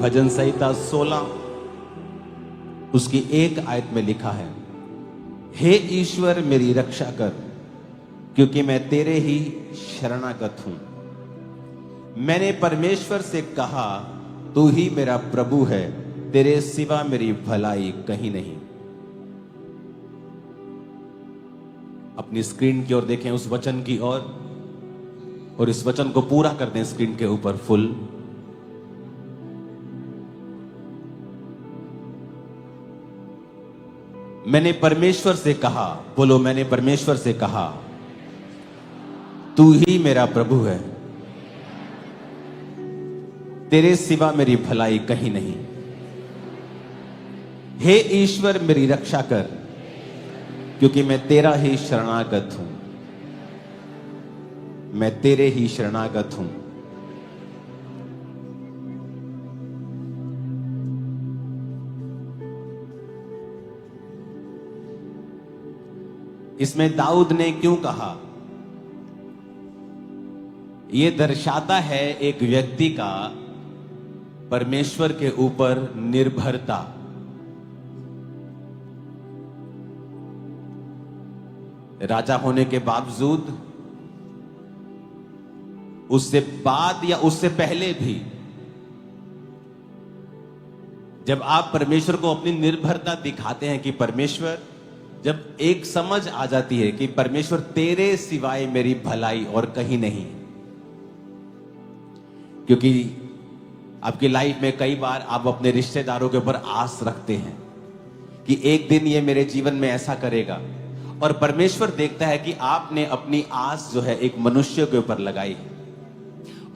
भजन संहिता 16 उसकी 1 आयत में लिखा है, हे ईश्वर मेरी रक्षा कर, क्योंकि मैं तेरे ही शरणागत हूं। मैंने परमेश्वर से कहा, तू ही मेरा प्रभु है, तेरे सिवा मेरी भलाई कहीं नहीं। अपनी स्क्रीन की ओर देखें, उस वचन की ओर, और इस वचन को पूरा कर दें स्क्रीन के ऊपर फुल। मैंने परमेश्वर से कहा, बोलो मैंने परमेश्वर से कहा, तू ही मेरा प्रभु है, तेरे सिवा मेरी भलाई कहीं नहीं। हे ईश्वर मेरी रक्षा कर, क्योंकि मैं तेरा ही शरणागत हूं। मैं तेरे ही शरणागत हूं। इसमें दाऊद ने क्यों कहा? यह दर्शाता है एक व्यक्ति का परमेश्वर के ऊपर निर्भरता। राजा होने के बावजूद, उससे बाद या उससे पहले भी, जब आप परमेश्वर को अपनी निर्भरता दिखाते हैं कि परमेश्वर, जब एक समझ आ जाती है कि परमेश्वर तेरे सिवाय मेरी भलाई और कहीं नहीं, क्योंकि आपकी लाइफ में कई बार आप अपने रिश्तेदारों के ऊपर आस रखते हैं कि एक दिन ये मेरे जीवन में ऐसा करेगा, और परमेश्वर देखता है कि आपने अपनी आस जो है एक मनुष्य के ऊपर लगाई है,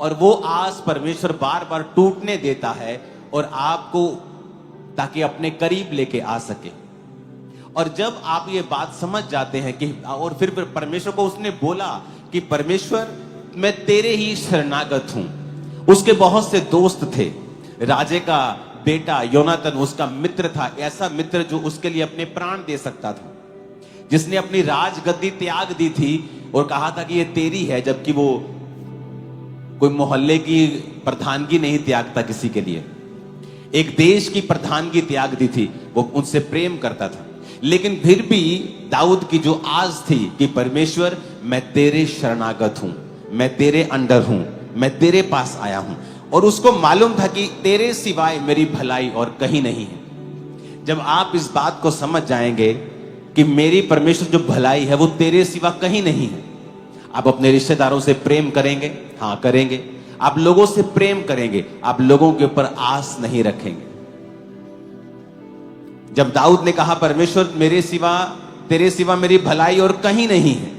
और वो आस परमेश्वर बार बार टूटने देता है और आपको, ताकि अपने करीब लेके आ सके। और जब आप ये बात समझ जाते हैं कि, और फिर परमेश्वर को उसने बोला कि परमेश्वर मैं तेरे ही शरणागत हूं। उसके बहुत से दोस्त थे। राजे का बेटा योनातन उसका मित्र था, ऐसा मित्र जो उसके लिए अपने प्राण दे सकता था, जिसने अपनी राजगद्दी त्याग दी थी और कहा था कि ये तेरी है, जबकि वो कोई मोहल्ले की प्रधानगी नहीं त्यागता किसी के लिए, एक देश की प्रधानगी त्याग दी थी। वो उनसे प्रेम करता था, लेकिन फिर भी दाऊद की जो आस थी कि परमेश्वर मैं तेरे शरणागत हूं, मैं तेरे अंडर हूं, मैं तेरे पास आया हूं, और उसको मालूम था कि तेरे सिवाय मेरी भलाई और कहीं नहीं है। जब आप इस बात को समझ जाएंगे कि मेरी परमेश्वर जो भलाई है वो तेरे सिवा कहीं नहीं है, आप अपने रिश्तेदारों से प्रेम करेंगे, हां करेंगे। आप लोगों से प्रेम करेंगे, आप लोगों के ऊपर आस नहीं रखेंगे। जब दाऊद ने कहा परमेश्वर मेरे सिवा, तेरे सिवा मेरी भलाई और कहीं नहीं है,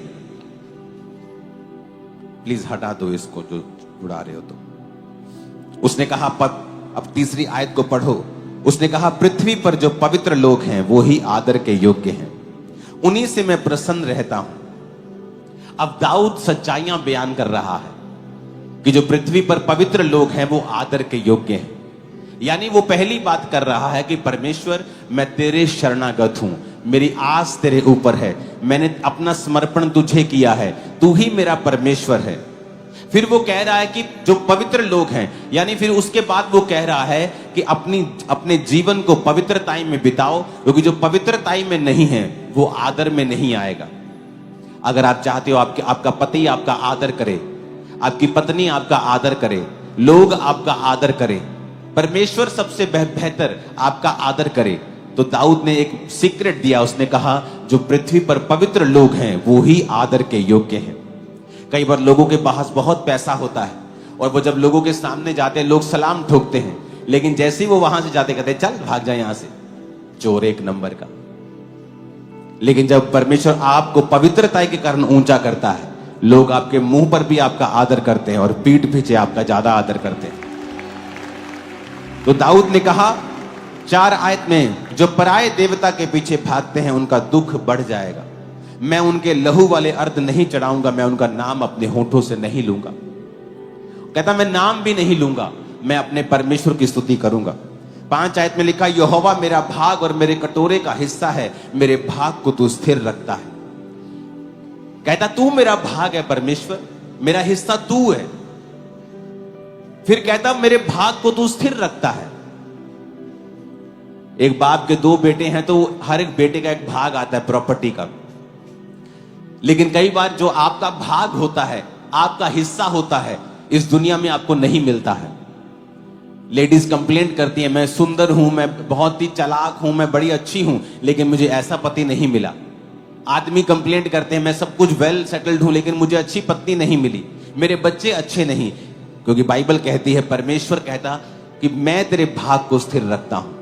प्लीज हटा दो इसको जो उड़ा रहे हो। तो उसने कहा, अब तीसरी आयत को पढ़ो। उसने कहा, पृथ्वी पर जो पवित्र लोग हैं वो ही आदर के योग्य हैं, उन्हीं से मैं प्रसन्न रहता हूं। अब दाऊद सच्चाइयां बयान कर रहा है कि जो पृथ्वी पर पवित्र लोग हैं वो आदर के योग्य हैं। यानी वो पहली बात कर रहा है कि परमेश्वर मैं तेरे शरणागत हूं, मेरी आस तेरे ऊपर है, मैंने अपना समर्पण तुझे किया है, तू ही मेरा परमेश्वर है। फिर वो कह रहा है कि जो पवित्र लोग हैं, यानी फिर उसके बाद वो कह रहा है कि अपने जीवन को पवित्रताई में बिताओ, क्योंकि जो पवित्रताई में नहीं है वो आदर में नहीं आएगा। अगर आप चाहते हो आपका पति आपका आदर करे, आपकी पत्नी आपका आदर करे, लोग आपका आदर करे, परमेश्वर सबसे बेहतर आपका आदर करे, तो दाऊद ने एक सीक्रेट दिया। उसने कहा जो पृथ्वी पर पवित्र लोग हैं वो ही आदर के योग्य हैं। कई बार लोगों के पास बहुत पैसा होता है और वो जब लोगों के सामने जाते हैं लोग सलाम ठोकते हैं, लेकिन जैसे ही वो वहां से जाते कहते चल भाग जाए यहां से, चोर एक नंबर का। लेकिन जब परमेश्वर आपको पवित्रता के कारण ऊंचा करता है, लोग आपके मुंह पर भी आपका आदर करते हैं और पीठ पीछे आपका ज्यादा आदर करते हैं। तो दाऊद ने कहा 4 आयत में, जो पराये देवता के पीछे भागते हैं उनका दुख बढ़ जाएगा। मैं उनके लहू वाले अर्ध नहीं चढ़ाऊंगा, मैं उनका नाम अपने होठों से नहीं लूंगा। कहता मैं नाम भी नहीं लूंगा, मैं अपने परमेश्वर की स्तुति करूंगा। 5 आयत में लिखा, यहोवा मेरा भाग और मेरे कटोरे का हिस्सा है, मेरे भाग को तू स्थिर रखता है। कहता तू मेरा भाग है परमेश्वर, मेरा हिस्सा तू है। फिर कहता मेरे भाग को तू स्थिर रखता है। एक बाप के 2 बेटे हैं तो हर एक बेटे का एक भाग आता है प्रॉपर्टी का। लेकिन कई बार जो आपका भाग होता है, आपका हिस्सा होता है, इस दुनिया में आपको नहीं मिलता है। लेडीज कंप्लेंट करती हैं, मैं सुंदर हूं, मैं बहुत ही चालाक हूं, मैं बड़ी अच्छी हूं, लेकिन मुझे ऐसा पति नहीं मिला। आदमी कंप्लेंट करते हैं, मैं सब कुछ वेल सेटल्ड हूं, लेकिन मुझे अच्छी पत्नी नहीं मिली, मेरे बच्चे अच्छे नहीं। क्योंकि बाइबल कहती है, परमेश्वर कहता कि मैं तेरे भाग को स्थिर रखता हूं।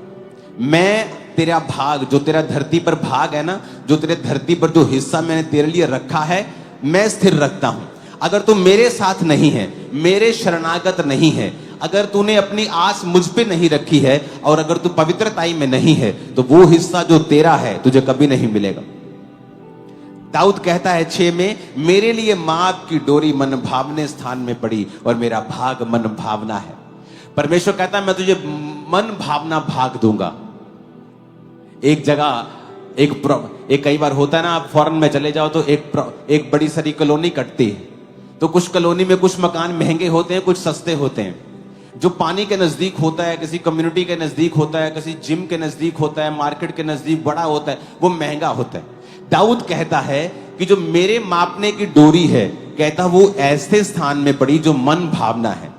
मैं तेरा भाग, जो तेरा धरती पर भाग है ना, जो तेरे धरती पर जो हिस्सा मैंने तेरे लिए रखा है, मैं स्थिर रखता हूं। अगर तू मेरे साथ नहीं है, मेरे शरणागत नहीं है, अगर तूने अपनी आस मुझ पे नहीं रखी है, और अगर तू पवित्रताई में नहीं है, तो वो हिस्सा जो तेरा है तुझे कभी नहीं मिलेगा। दाऊद कहता है 6 में, मेरे लिए माप की डोरी मन भावने स्थान में पड़ी और मेरा भाग मन भावना है। परमेश्वर कहता है मैं तुझे मन भावना भाग दूंगा। एक जगह एक कई बार होता है ना, आप फॉरेन में चले जाओ तो एक बड़ी सारी कॉलोनी कटती है, तो कुछ कॉलोनी में कुछ मकान महंगे होते हैं, कुछ सस्ते होते हैं। जो पानी के नजदीक होता है, किसी कम्युनिटी के नजदीक होता है, किसी जिम के नजदीक होता है, मार्केट के नजदीक बड़ा होता है, वो महंगा होता है। दाऊद कहता है कि जो मेरे मापने की डोरी है, कहता वो ऐसे स्थान में पड़ी जो मन भावना है।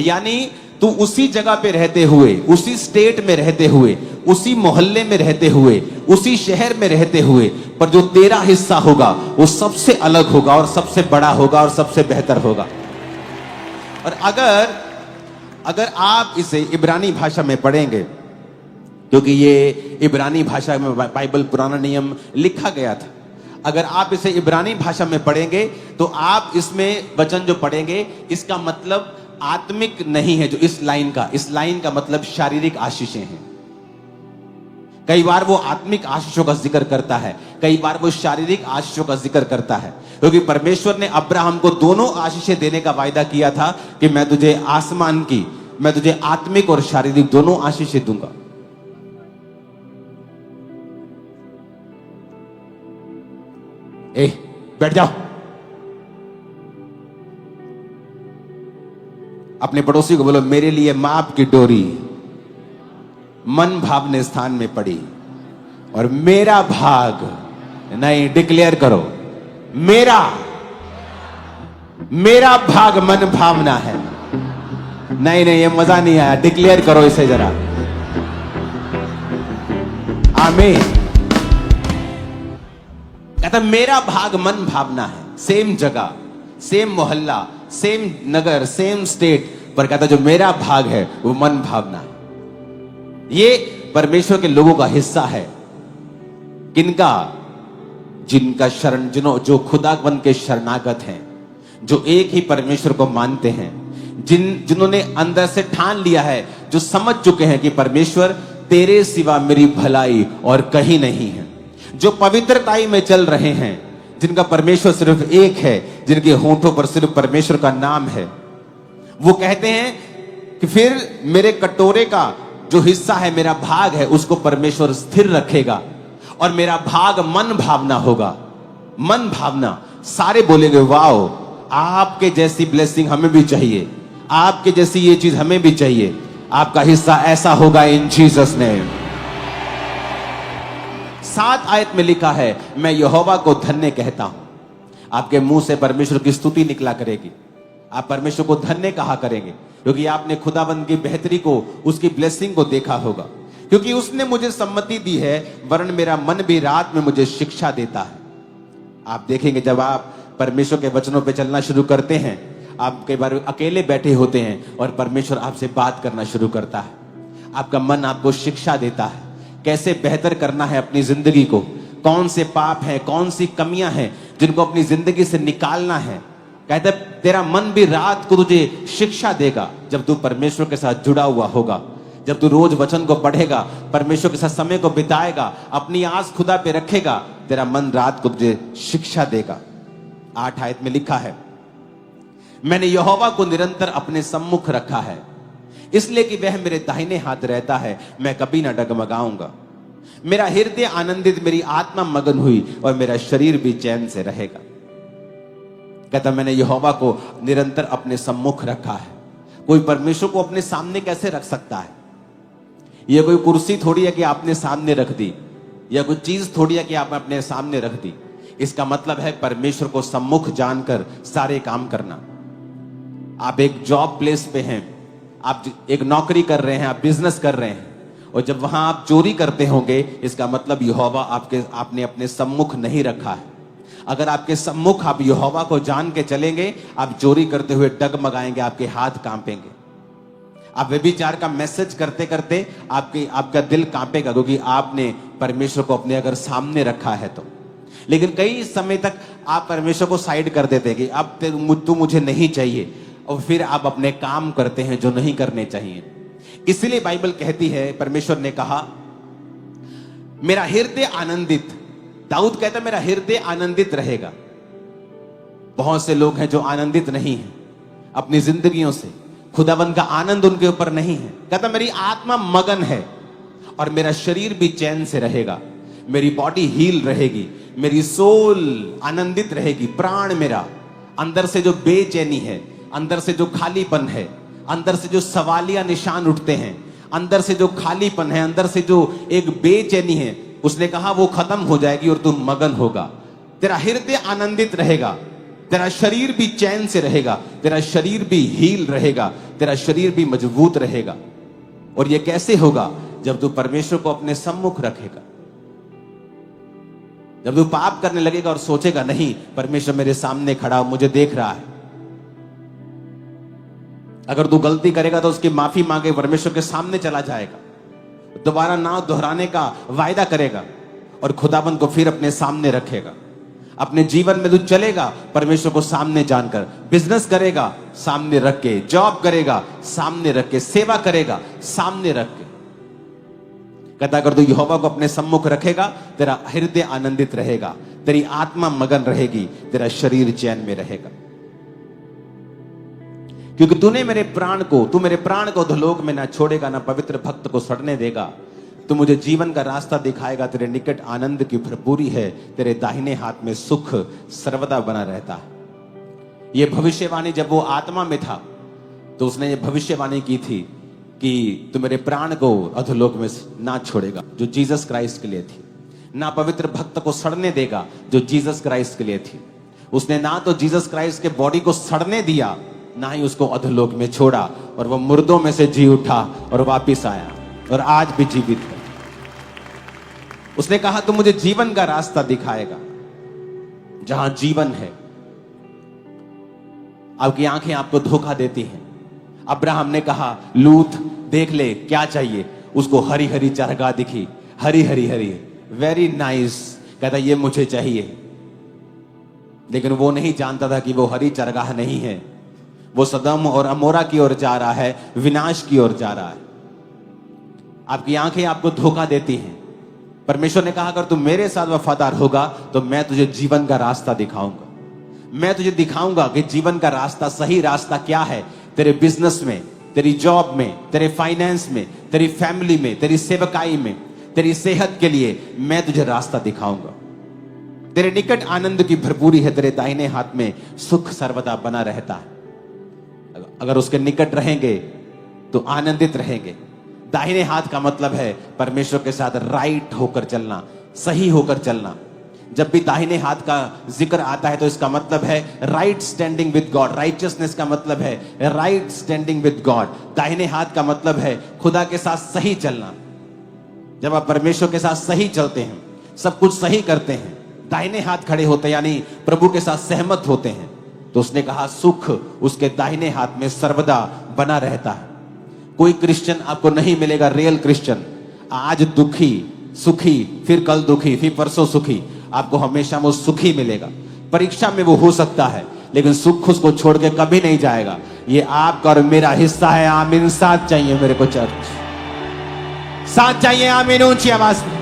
यानी तू उसी जगह पे रहते हुए, उसी स्टेट में रहते हुए, उसी मोहल्ले में रहते हुए, उसी शहर में रहते हुए, पर जो तेरा हिस्सा होगा वो सबसे अलग होगा और सबसे बड़ा होगा और सबसे बेहतर होगा। और अगर आप इसे इब्रानी भाषा में पढ़ेंगे, क्योंकि ये इब्रानी भाषा में बाइबल पुराना नियम लिखा गया था, अगर आप इसे इब्रानी भाषा में पढ़ेंगे तो आप इसमें वचन जो पढ़ेंगे, इसका मतलब आत्मिक नहीं है। जो इस लाइन का मतलब शारीरिक आशीषें हैं। कई बार वो आत्मिक आशीषों का जिक्र करता है, कई बार वो शारीरिक आशीषों का जिक्र करता है, क्योंकि परमेश्वर ने अब्राहम को दोनों आशीषें देने का वायदा किया था कि मैं तुझे आसमान की, मैं तुझे आत्मिक और शारीरिक दोनों आशीषें दूंगा। बैठ जाओ। अपने पड़ोसी को बोलो, मेरे लिए माप की डोरी मन भावने स्थान में पड़ी और मेरा भाग, नहीं, डिक्लेयर करो, मेरा भाग मन भावना है। नहीं, ये मजा नहीं आया, डिक्लेयर करो इसे जरा। आमीन। कहता मेरा भाग मन भावना है। सेम जगह, सेम मोहल्ला, सेम नगर, सेम स्टेट, पर कहता जो मेरा भाग है वो मन भावना है। ये परमेश्वर के लोगों का हिस्सा है। किनका? जिनका शरण, जो खुदावन के शरणागत हैं, जो एक ही परमेश्वर को मानते हैं, जिन्होंने अंदर से ठान लिया है, जो समझ चुके हैं कि परमेश्वर तेरे सिवा मेरी भलाई और कहीं नहीं है, जो पवित्रताई में चल रहे हैं, जिनका परमेश्वर सिर्फ एक है, जिनके होंठों पर सिर्फ परमेश्वर का नाम है। वो कहते हैं कि फिर मेरे कटोरे का जो हिस्सा है, मेरा भाग है, उसको परमेश्वर स्थिर रखेगा और मेरा भाग मन भावना होगा। मन भावना। सारे बोलेंगे वाओ, आपके जैसी ब्लेसिंग हमें भी चाहिए, आपके जैसी ये चीज हमें भी चाहिए। आपका हिस्सा ऐसा होगा इन जीसस नेम। 7 आयत में लिखा है, मैं यहोवा को धन्य कहता हूं। आपके मुंह से परमेश्वर की स्तुति निकला करेगी। आप परमेश्वर को धन्य कहा करेंगे, क्योंकि आपने खुदाबंद की बेहतरी को, उसकी ब्लेसिंग को देखा होगा। क्योंकि उसने मुझे सम्मति दी है, वरन मेरा मन भी रात में मुझे शिक्षा देता है। आप देखेंगे जब आप परमेश्वर के वचनों पे चलना शुरू करते हैं, आप कई बार अकेले बैठे होते हैं और परमेश्वर आपसे बात करना शुरू करता है। आपका मन आपको शिक्षा देता है कैसे बेहतर करना है अपनी जिंदगी को, कौन से पाप हैं, कौन सी कमियां हैं जिनको अपनी जिंदगी से निकालना है। कहते तेरा मन भी रात को तुझे शिक्षा देगा जब तू परमेश्वर के साथ जुड़ा हुआ होगा, जब तू रोज वचन को पढ़ेगा, परमेश्वर के साथ समय को बिताएगा, अपनी आस खुदा पे रखेगा, तेरा मन रात को तुझे शिक्षा देगा। 8 आयत में लिखा है, मैंने यहोवा को निरंतर अपने सम्मुख रखा है, इसलिए कि वह मेरे दाहिने हाथ रहता है, मैं कभी ना डगमगाऊंगा। मेरा हृदय आनंदित, मेरी आत्मा मगन हुई और मेरा शरीर भी चैन से रहेगा। कहता मैंने यहोवा को निरंतर अपने सम्मुख रखा है। कोई परमेश्वर को अपने सामने कैसे रख सकता है? ये कोई कुर्सी थोड़ी है कि आपने सामने रख दी, या कोई चीज थोड़ी है कि आप अपने सामने रख दी। इसका मतलब है परमेश्वर को सम्मुख जानकर सारे काम करना। आप एक जॉब प्लेस पे हैं, आप एक नौकरी कर रहे हैं, आप बिजनेस कर रहे हैं, और जब वहां आप चोरी करते होंगे, इसका मतलब यहोवा आपने अपने सम्मुख नहीं रखा है। अगर आपके सम्मुख आप यहोवा को जान के चलेंगे, आप चोरी करते हुए डगमगाएंगे, आपके हाथ कांपेंगे। आप व्यभिचार का मैसेज करते करते आपका दिल कांपेगा, क्योंकि आपने परमेश्वर को अपने अगर सामने रखा है तो। लेकिन कई समय तक आप परमेश्वर को साइड कर देते हैं कि अब तू मुझे नहीं चाहिए, और फिर आप अपने काम करते हैं जो नहीं करने चाहिए। इसलिए बाइबल कहती है, परमेश्वर ने कहा मेरा हृदय आनंदित, दाऊद कहता मेरा हृदय आनंदित रहेगा। बहुत से लोग हैं जो आनंदित नहीं हैं अपनी जिंदगियों से, खुदावंद का आनंद उनके ऊपर नहीं है। कहता मेरी आत्मा मगन है और मेरा शरीर भी चैन से रहेगा, मेरी बॉडी हील रहेगी, मेरी सोल आनंदित रहेगी। प्राण मेरा, अंदर से जो बेचैनी है, अंदर से जो खालीपन है, अंदर से जो सवालिया निशान उठते हैं, अंदर से जो खालीपन है, अंदर से जो एक बेचैनी है, उसने कहा वो खत्म हो जाएगी और तू मगन होगा। तेरा हृदय आनंदित रहेगा, तेरा शरीर भी चैन से रहेगा, तेरा शरीर भी हील रहेगा, तेरा शरीर भी मजबूत रहेगा। और ये कैसे होगा? जब तू परमेश्वर को अपने सम्मुख रखेगा। जब तू पाप करने लगेगा और सोचेगा नहीं, परमेश्वर मेरे सामने खड़ा, मुझे देख रहा है। अगर तू गलती करेगा तो उसकी माफी मांगे, परमेश्वर के सामने चला जाएगा, दोबारा ना दोहराने का वायदा करेगा और खुदाबंद को फिर अपने सामने रखेगा। अपने जीवन में तू चलेगा परमेश्वर को सामने जानकर, बिजनेस करेगा सामने रख के, जॉब करेगा सामने रख के, सेवा करेगा सामने रख के। कहता अगर तू यहोवा को अपने सम्मुख रखेगा, तेरा हृदय आनंदित रहेगा, तेरी आत्मा मगन रहेगी, तेरा शरीर चैन में रहेगा। क्योंकि तू मेरे प्राण को अधोलोक में ना छोड़ेगा, ना पवित्र भक्त को सड़ने देगा। तू मुझे जीवन का रास्ता दिखाएगा, तेरे निकट आनंद की भरपूरी है, तेरे दाहिने हाथ में सुख सर्वदा बना रहता है। यह भविष्यवाणी जब वो आत्मा में था तो उसने ये भविष्यवाणी की थी कि तू मेरे प्राण को अधोलोक में ना छोड़ेगा, जो जीसस क्राइस्ट के लिए थी, ना पवित्र भक्त को सड़ने देगा, जो जीसस क्राइस्ट के लिए थी। उसने ना तो जीसस क्राइस्ट के बॉडी को सड़ने दिया, ना ही उसको अधोलोक में छोड़ा, और वह मुर्दों में से जी उठा और वापिस आया और आज भी जीवित है। उसने कहा तू मुझे जीवन का रास्ता दिखाएगा, जहां जीवन है। आपकी आंखें आपको धोखा देती हैं। अब्राहम ने कहा लूत देख ले क्या चाहिए, उसको हरी हरी चरगाह दिखी, हरी हरी हरी, वेरी नाइस। कहता ये मुझे चाहिए, लेकिन वो नहीं जानता था कि वो हरी चरगाह नहीं है, वो सदम और अमोरा की ओर जा रहा है, विनाश की ओर जा रहा है। आपकी आंखें आपको धोखा देती हैं। परमेश्वर ने कहा अगर तू मेरे साथ वफादार होगा तो मैं तुझे जीवन का रास्ता दिखाऊंगा। मैं तुझे दिखाऊंगा कि जीवन का रास्ता, सही रास्ता क्या है। तेरे बिजनेस में, तेरी जॉब में, तेरे फाइनेंस में, तेरी फैमिली में, तेरी सेवकाई में, तेरी सेहत के लिए मैं तुझे रास्ता दिखाऊंगा। तेरे निकट आनंद की भरपूरी है, तेरे दाहिने हाथ में सुख सर्वदा बना रहता है। अगर उसके निकट रहेंगे तो आनंदित रहेंगे। दाहिने हाथ का मतलब है परमेश्वर के साथ राइट होकर चलना, सही होकर चलना। जब भी दाहिने हाथ का जिक्र आता है तो इसका मतलब है right standing with God. Righteousness का मतलब है राइट स्टैंडिंग विद गॉड। दाहिने हाथ का मतलब है खुदा के साथ सही चलना। जब आप परमेश्वर के साथ सही चलते हैं, सब कुछ सही करते हैं, दाहिने हाथ खड़े होते हैं, यानी प्रभु के साथ सहमत होते हैं, तो उसने कहा सुख उसके दाहिने हाथ में सर्वदा बना रहता है। कोई क्रिश्चियन आपको नहीं मिलेगा, रियल क्रिश्चियन, आज दुखी सुखी, फिर कल दुखी, फिर परसों सुखी। आपको हमेशा वो सुखी मिलेगा। परीक्षा में वो हो सकता है, लेकिन सुख उसको छोड़ के कभी नहीं जाएगा। ये आपका और मेरा हिस्सा है। आमीन। साथ चाहिए मेरे को चर्च, साथ चाहिए। आमीन। ऊंची आवाज में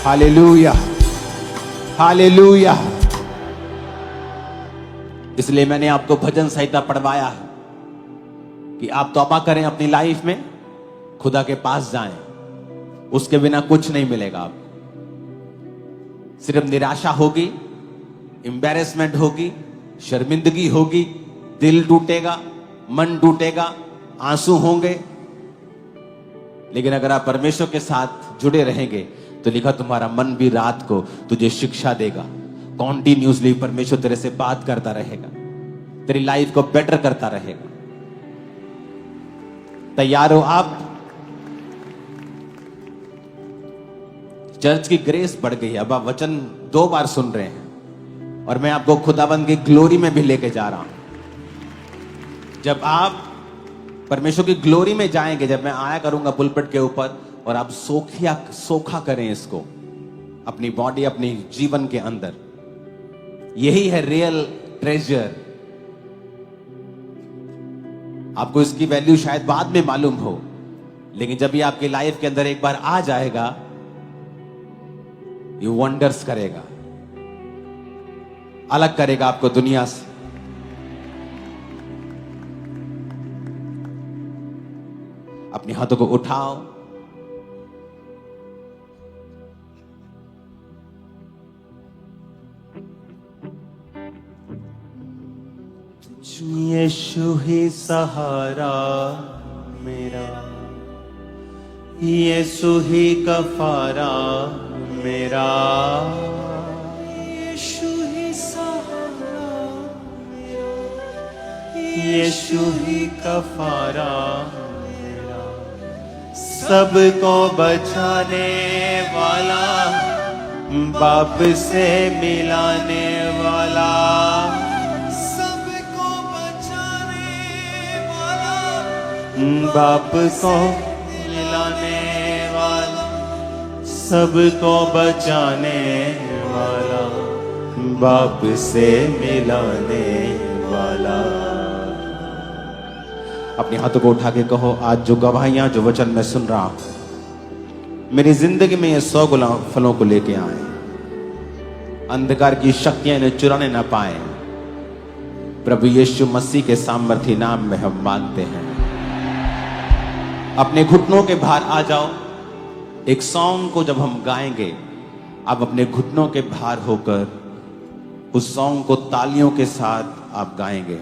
हालेलुया, हालेलुया। इसलिए मैंने आपको भजन संहिता पढ़वाया है कि आप तौबा करें अपनी लाइफ में, खुदा के पास जाएं, उसके बिना कुछ नहीं मिलेगा। आपको सिर्फ निराशा होगी, एम्बैरेसमेंट होगी, शर्मिंदगी होगी, दिल टूटेगा, मन टूटेगा, आंसू होंगे। लेकिन अगर आप परमेश्वर के साथ जुड़े रहेंगे तो लिखा तुम्हारा मन भी रात को तुझे शिक्षा देगा। कॉन्टिन्यूसली परमेश्वर तेरे से बात करता रहेगा, तेरी लाइफ को बेटर करता रहेगा। तैयार हो आप? चर्च की ग्रेस बढ़ गई है। अब आप वचन 2 बार सुन रहे हैं और मैं आपको खुदाबंद की ग्लोरी में भी लेके जा रहा हूं। जब आप परमेश्वर की ग्लोरी में जाएंगे, जब मैं आया करूंगा पुलपिट के ऊपर और आप सोखा करें इसको अपनी बॉडी, अपनी जीवन के अंदर, यही है रियल ट्रेजर। आपको इसकी वैल्यू शायद बाद में मालूम हो, लेकिन जब ये आपकी लाइफ के अंदर एक बार आ जाएगा, ये वंडर्स करेगा, अलग करेगा आपको दुनिया से। अपने हाथों को उठाओ, यीशु ही सहारा मेरा, यीशु ही कफारा मेरा, यीशु ही सहारा मेरा, यीशु ही कफारा मेरा, सबको बचाने वाला, बाप से मिलाने वाला, सबको बचाने वाला, बाप को मिलाने वाला, सबको बचाने वाला, बाप से मिलाने वाला। अपने हाथों को उठा के कहो, आज जो गवाहियां, जो वचन मैं सुन रहा हूं, मेरी जिंदगी में ये 100 गुलाम फलों को लेके आए। अंधकार की शक्तियां इन्हें चुराने ना पाए। प्रभु यीशु मसीह के सामर्थी नाम में हम मांगते हैं। अपने घुटनों के भार आ जाओ। एक सॉन्ग को जब हम गाएंगे, आप अपने घुटनों के भार होकर उस सॉन्ग को तालियों के साथ आप गाएंगे।